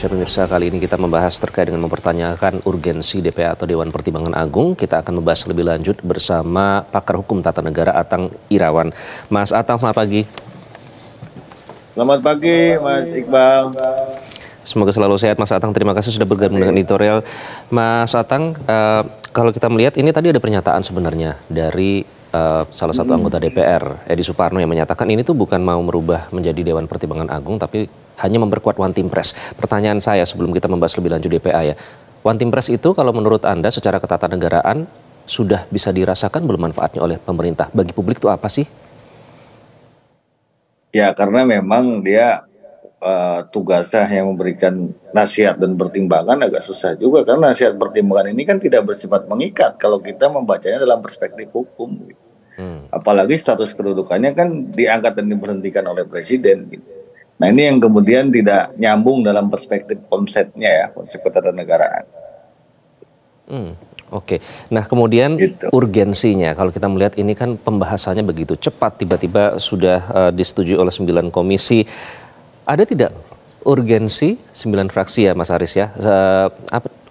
Pemirsa, kali ini kita membahas terkait dengan mempertanyakan urgensi DPA atau Dewan Pertimbangan Agung. Kita akan membahas lebih lanjut bersama pakar hukum tata negara Atang Irawan. Mas Atang, selamat pagi. Selamat pagi, Mas Iqbal. Semoga selalu sehat, Mas Atang. Terima kasih sudah bergabung dengan editorial. Mas Atang, kalau kita melihat ini tadi ada pernyataan sebenarnya dari salah satu anggota DPR, Edi Suparno, yang menyatakan ini tuh bukan mau merubah menjadi Dewan Pertimbangan Agung, tapi hanya memperkuat One Team Press. Pertanyaan saya sebelum kita membahas lebih lanjut DPA ya, One Team Press itu kalau menurut Anda secara ketatanegaraan sudah bisa dirasakan belum manfaatnya oleh pemerintah? Bagi publik itu apa sih? Ya, karena memang dia tugasnya yang memberikan nasihat dan pertimbangan agak susah juga. Karena nasihat pertimbangan ini kan tidak bersifat mengikat kalau kita membacanya dalam perspektif hukum. Apalagi status kedudukannya kan diangkat dan diberhentikan oleh presiden. Nah, ini yang kemudian tidak nyambung dalam perspektif konsepnya ya, konsep ketatanegaraan. Oke. Nah, kemudian Gitu. urgensinya kalau kita melihat ini kan pembahasannya begitu cepat, tiba-tiba sudah disetujui oleh 9 komisi. Ada tidak urgensi 9 fraksi ya Mas Aris ya?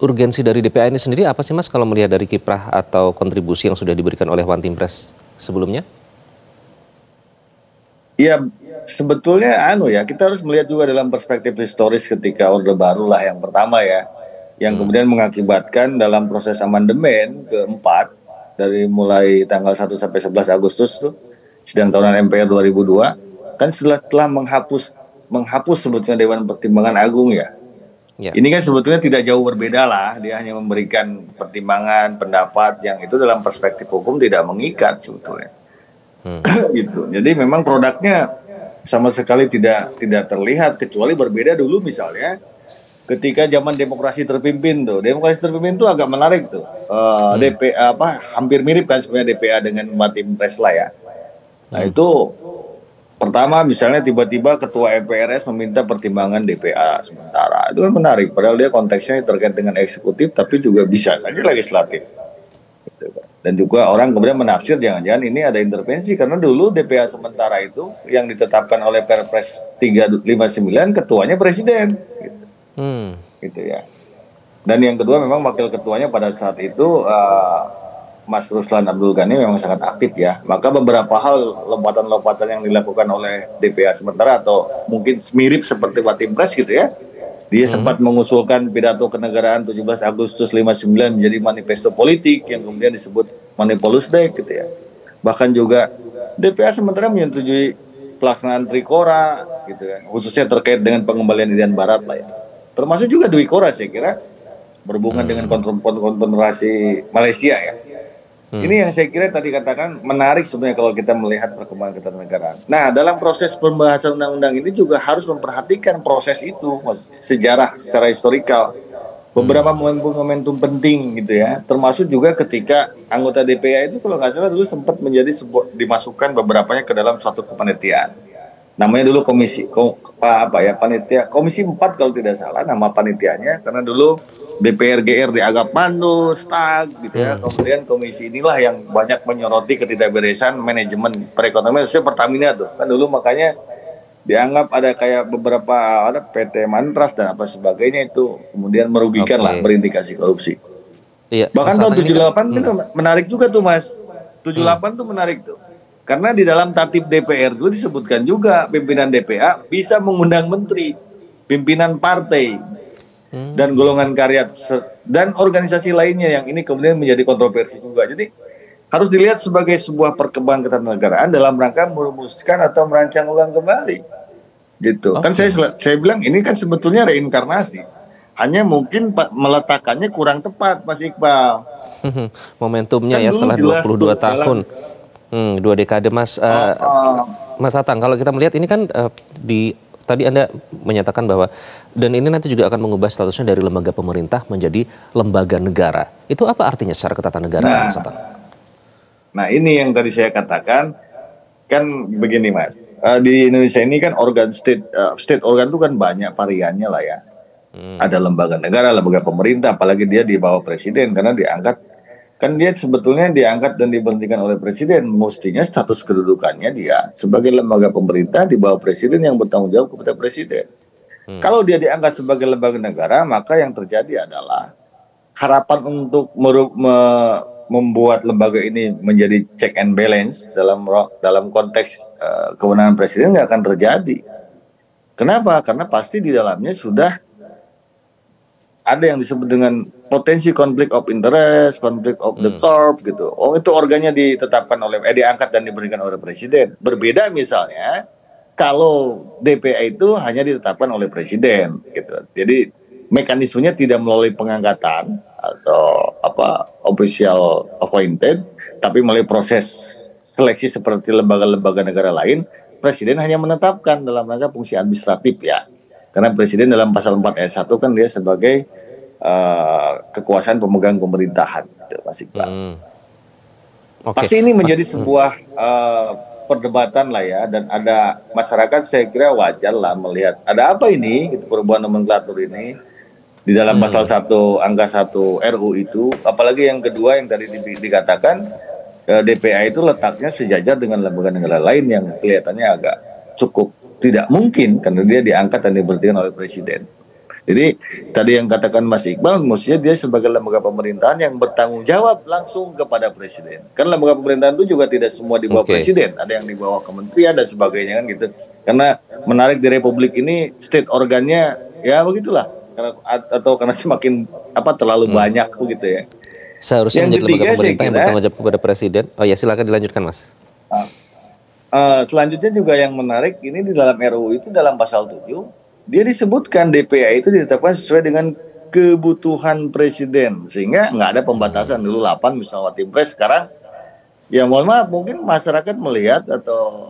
Urgensi dari DPA ini sendiri apa sih Mas kalau melihat dari kiprah atau kontribusi yang sudah diberikan oleh One Team Press sebelumnya? Ya, sebetulnya kita harus melihat juga dalam perspektif historis ketika Orde Baru lah yang pertama ya, yang kemudian mengakibatkan dalam proses amandemen keempat dari mulai tanggal 1 sampai 11 Agustus tuh sidang tahunan MPR 2002 kan telah menghapus sebetulnya Dewan Pertimbangan Agung ya. Ini kan sebetulnya tidak jauh berbeda lah, dia hanya memberikan pertimbangan pendapat yang itu dalam perspektif hukum tidak mengikat sebetulnya. Gitu. Jadi memang produknya sama sekali tidak terlihat, kecuali berbeda dulu misalnya ketika zaman demokrasi terpimpin tuh. Demokrasi terpimpin tuh agak menarik tuh. DPA hampir mirip kan sebenarnya DPA dengan One Team Press lah ya. Nah, itu pertama misalnya tiba-tiba ketua MPRS meminta pertimbangan DPA sementara. Itu kan menarik, padahal dia konteksnya terkait dengan eksekutif tapi juga bisa saja legislatif. Dan juga orang kemudian menafsir jangan-jangan ini ada intervensi karena dulu DPA sementara itu yang ditetapkan oleh Perpres 359 ketuanya presiden gitu. Gitu ya. Dan yang kedua memang wakil ketuanya pada saat itu Mas Ruslan Abdul Ghani memang sangat aktif ya. Maka beberapa hal lompatan-lompatan yang dilakukan oleh DPA sementara atau mungkin mirip seperti One Team Press gitu ya. Dia sempat mengusulkan pidato kenegaraan 17 Agustus 59 menjadi manifesto politik yang kemudian disebut Manipulus Day gitu ya. Bahkan juga DPA sementara menyetujui pelaksanaan Trikora gitu kan, khususnya terkait dengan pengembalian Irian Barat lah ya. Termasuk juga Dwi Kora saya kira berhubungan dengan konfederasi Malaysia ya. Ini yang saya kira tadi katakan menarik sebenarnya kalau kita melihat perkembangan ketatanegaraan. Nah, dalam proses pembahasan undang-undang ini juga harus memperhatikan proses itu, sejarah secara historikal. Beberapa momentum penting gitu ya, termasuk juga ketika anggota DPA itu kalau nggak salah dulu sempat menjadi dimasukkan beberapanya ke dalam suatu kepanitiaan. Namanya dulu panitia Komisi 4 kalau tidak salah nama panitianya, karena dulu DPR GR dianggap mandul, stuck gitu ya. Kemudian komisi inilah yang banyak menyoroti ketidakberesan manajemen perekonomian khususnya Pertamina tuh. Kan dulu makanya dianggap ada kayak beberapa PT Mantras dan apa sebagainya itu kemudian merugikan lah, berindikasi korupsi. Iya, bahkan tahun 78 itu menarik juga tuh Mas. 78 tuh menarik tuh. Karena di dalam tatip DPR itu disebutkan juga pimpinan DPA bisa mengundang menteri, pimpinan partai, dan golongan karya dan organisasi lainnya yang ini kemudian menjadi kontroversi juga. Jadi harus dilihat sebagai sebuah perkembangan ketatanegaraan dalam rangka merumuskan atau merancang ulang kembali. Gitu. Kan saya bilang ini kan sebetulnya reinkarnasi. Hanya mungkin meletakkannya kurang tepat Mas Iqbal. Momentumnya kan ya setelah 22 tahun. 2 dekade Mas. Mas Atang, kalau kita melihat ini kan tadi Anda menyatakan bahwa dan ini nanti juga akan mengubah statusnya dari lembaga pemerintah menjadi lembaga negara. Itu apa artinya secara ketatanegaraan, Mas Atang? Nah, ini yang tadi saya katakan, kan begini Mas. Di Indonesia ini kan organ state organ itu kan banyak variannya lah ya. Ada lembaga negara, lembaga pemerintah, apalagi dia di bawah presiden karena diangkat. Kan dia sebetulnya diangkat dan diberhentikan oleh presiden, mestinya status kedudukannya dia sebagai lembaga pemerintah di bawah presiden yang bertanggung jawab kepada presiden. Kalau dia diangkat sebagai lembaga negara, maka yang terjadi adalah harapan untuk membuat lembaga ini menjadi check and balance dalam konteks kewenangan presiden nggak akan terjadi. Kenapa? Karena pasti di dalamnya sudah ada yang disebut dengan potensi konflik of interest, konflik of the corp gitu. Oh, itu organnya ditetapkan diangkat dan diberikan oleh presiden. Berbeda misalnya kalau DPA itu hanya ditetapkan oleh presiden gitu. Jadi mekanismenya tidak melalui pengangkatan atau official appointed, tapi melalui proses seleksi seperti lembaga-lembaga negara lain. Presiden hanya menetapkan dalam rangka fungsi administratif ya. Karena presiden dalam pasal 4 ayat 1 kan dia sebagai kekuasaan pemegang pemerintahan gitu, Mas Iqbal. Pasti ini menjadi sebuah perdebatan lah ya, dan ada masyarakat saya kira wajar lah melihat ada apa ini gitu, perubahan nomenklatur ini di dalam pasal 1 angka 1 RU itu, apalagi yang kedua yang tadi dikatakan DPA itu letaknya sejajar dengan lembaga negara lain yang kelihatannya agak cukup tidak mungkin karena dia diangkat dan diberhentikan oleh presiden. Jadi tadi yang katakan Mas Iqbal, maksudnya dia sebagai lembaga pemerintahan yang bertanggung jawab langsung kepada presiden. Kan lembaga pemerintahan itu juga tidak semua di bawah presiden, ada yang di bawah kementerian dan sebagainya kan gitu. Karena menarik di Republik ini state organnya ya begitulah, karena semakin terlalu banyak begitu ya. Seharusnya menjadi lembaga pemerintah yang bertanggung jawab kepada presiden. Oh ya, silakan dilanjutkan Mas. Selanjutnya juga yang menarik ini di dalam RUU itu dalam pasal 7 dia disebutkan DPA itu ditetapkan sesuai dengan kebutuhan presiden, sehingga nggak ada pembatasan. Dulu 8 misalnya Watimpres, sekarang ya mohon maaf mungkin masyarakat melihat atau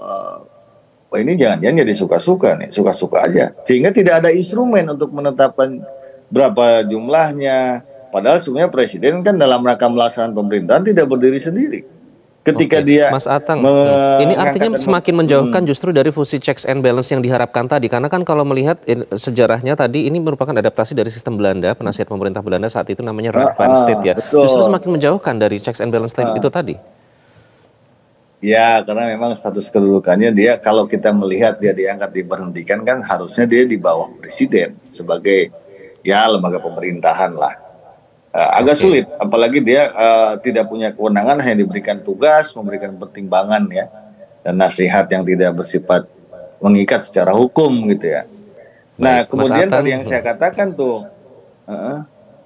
ini jangan-jangan jadi suka-suka nih, suka-suka aja, sehingga tidak ada instrumen untuk menetapkan berapa jumlahnya. Padahal sebenarnya presiden kan dalam rangka melaksanakan pemerintahan tidak berdiri sendiri. Ketika dia Mas Atang, ini artinya semakin menjauhkan justru dari fungsi checks and balance yang diharapkan tadi. Karena kan kalau melihat sejarahnya tadi, ini merupakan adaptasi dari sistem Belanda, penasihat pemerintah Belanda saat itu namanya Raad van State ya. Betul. Justru semakin menjauhkan dari checks and balance itu tadi. Ya, karena memang status kedudukannya dia, kalau kita melihat dia diangkat diberhentikan kan harusnya dia di bawah presiden sebagai ya lembaga pemerintahan lah. Agak sulit, apalagi dia tidak punya kewenangan, hanya diberikan tugas, memberikan pertimbangan ya, dan nasihat yang tidak bersifat mengikat secara hukum gitu ya. Nah, kemudian tadi yang saya katakan tuh,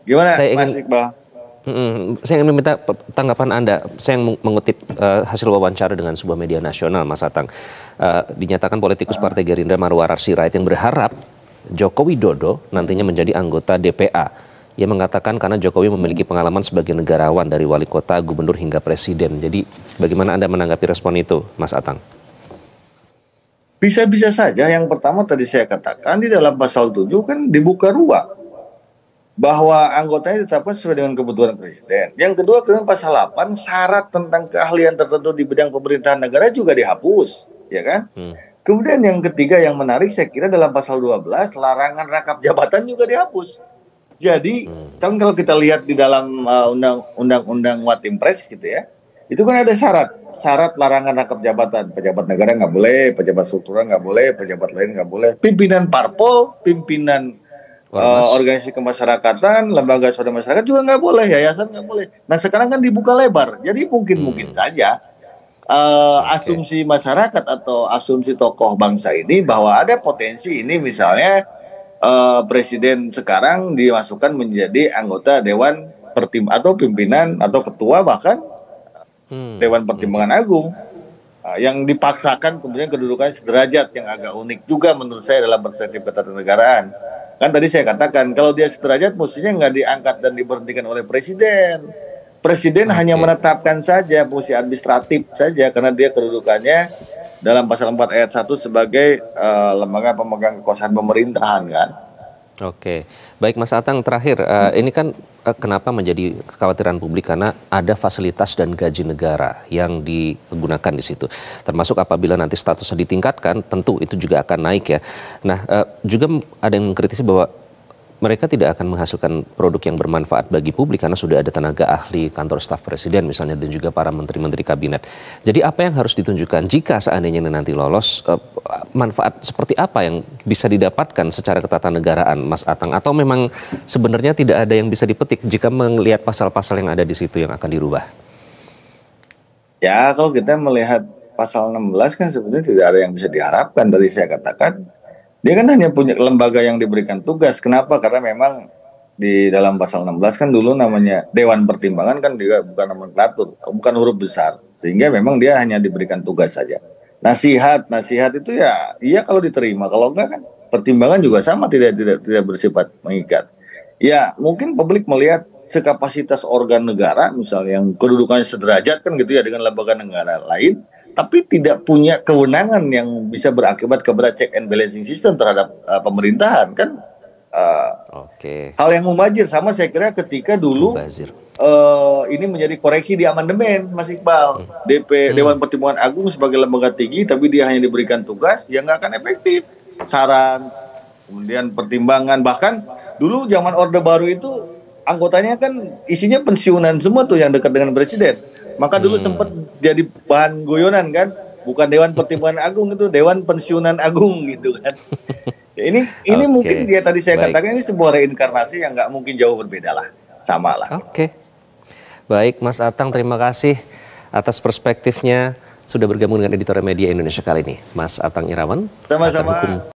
gimana Mas Iqbal? Saya ingin meminta tanggapan Anda. Saya mengutip hasil wawancara dengan sebuah media nasional, Mas Atang. Dinyatakan politikus Partai Gerindra Marwar Sirait yang berharap Joko Widodo nantinya menjadi anggota DPA. Ia mengatakan karena Jokowi memiliki pengalaman sebagai negarawan dari wali kota, gubernur hingga presiden. Jadi bagaimana Anda menanggapi respon itu, Mas Atang? Bisa-bisa saja. Yang pertama tadi saya katakan di dalam pasal 7 kan dibuka ruang bahwa anggotanya ditetapkan sesuai dengan kebutuhan presiden. Yang kedua, dengan pasal 8 syarat tentang keahlian tertentu di bidang pemerintahan negara juga dihapus, ya kan? Kemudian yang ketiga yang menarik saya kira dalam pasal 12 larangan rangkap jabatan juga dihapus. Jadi kan kalau kita lihat di dalam undang-undang Watimpres gitu ya, itu kan ada syarat larangan rangkap jabatan. Pejabat negara nggak boleh, pejabat struktural nggak boleh, pejabat lain nggak boleh, pimpinan parpol, pimpinan organisasi kemasyarakatan, lembaga swadaya masyarakat juga nggak boleh, yayasan nggak boleh. Nah sekarang kan dibuka lebar, jadi mungkin saja asumsi masyarakat atau asumsi tokoh bangsa ini bahwa ada potensi ini misalnya presiden sekarang dimasukkan menjadi anggota Dewan atau pimpinan atau ketua bahkan Dewan Pertimbangan Agung yang dipaksakan kemudian kedudukannya sederajat, yang agak unik juga menurut saya dalam perspektif ketatanegaraan. Kan tadi saya katakan kalau dia sederajat mestinya nggak diangkat dan diberhentikan oleh presiden. Presiden hanya menetapkan saja fungsi administratif saja karena dia kedudukannya dalam pasal 4 ayat 1 sebagai lembaga pemegang kekuasaan pemerintahan kan. Oke, baik Mas Atang, terakhir ini kan kenapa menjadi kekhawatiran publik karena ada fasilitas dan gaji negara yang digunakan di situ. Termasuk apabila nanti statusnya ditingkatkan, tentu itu juga akan naik ya. Nah, juga ada yang mengkritisi bahwa mereka tidak akan menghasilkan produk yang bermanfaat bagi publik karena sudah ada tenaga ahli kantor staf presiden misalnya dan juga para menteri-menteri kabinet. Jadi apa yang harus ditunjukkan jika seandainya nanti lolos, manfaat seperti apa yang bisa didapatkan secara ketatanegaraan, Mas Atang? Atau memang sebenarnya tidak ada yang bisa dipetik jika melihat pasal-pasal yang ada di situ yang akan dirubah? Ya, kalau kita melihat pasal 16 kan sebenarnya tidak ada yang bisa diharapkan. Tadi saya katakan, dia kan hanya punya lembaga yang diberikan tugas. Kenapa? Karena memang di dalam pasal 16 kan dulu namanya Dewan Pertimbangan kan juga bukan nomenklatur, bukan huruf besar. Sehingga memang dia hanya diberikan tugas saja. Nasihat itu ya iya kalau diterima, kalau enggak kan pertimbangan juga sama tidak bersifat mengikat. Ya, mungkin publik melihat sekapasitas organ negara misalnya yang kedudukannya sederajat kan gitu ya dengan lembaga negara lain, tapi tidak punya kewenangan yang bisa berakibat kepada check and balancing system terhadap pemerintahan kan hal yang mubazir. Sama saya kira ketika dulu ini menjadi koreksi di amandemen, Mas Iqbal. Dewan Pertimbangan Agung sebagai lembaga tinggi tapi dia hanya diberikan tugas, ya nggak akan efektif. Saran, kemudian pertimbangan, bahkan dulu zaman Orde Baru itu anggotanya kan isinya pensiunan semua tuh yang dekat dengan presiden. Maka dulu sempat jadi bahan goyonan kan, bukan Dewan Pertimbangan Agung, itu Dewan Pensiunan Agung gitu kan. Ya, ini mungkin dia tadi saya katakan ini sebuah reinkarnasi yang nggak mungkin jauh berbeda lah, sama lah. Baik, Mas Atang, terima kasih atas perspektifnya sudah bergabung dengan Editorial Media Indonesia kali ini. Mas Atang Irawan, sama-sama.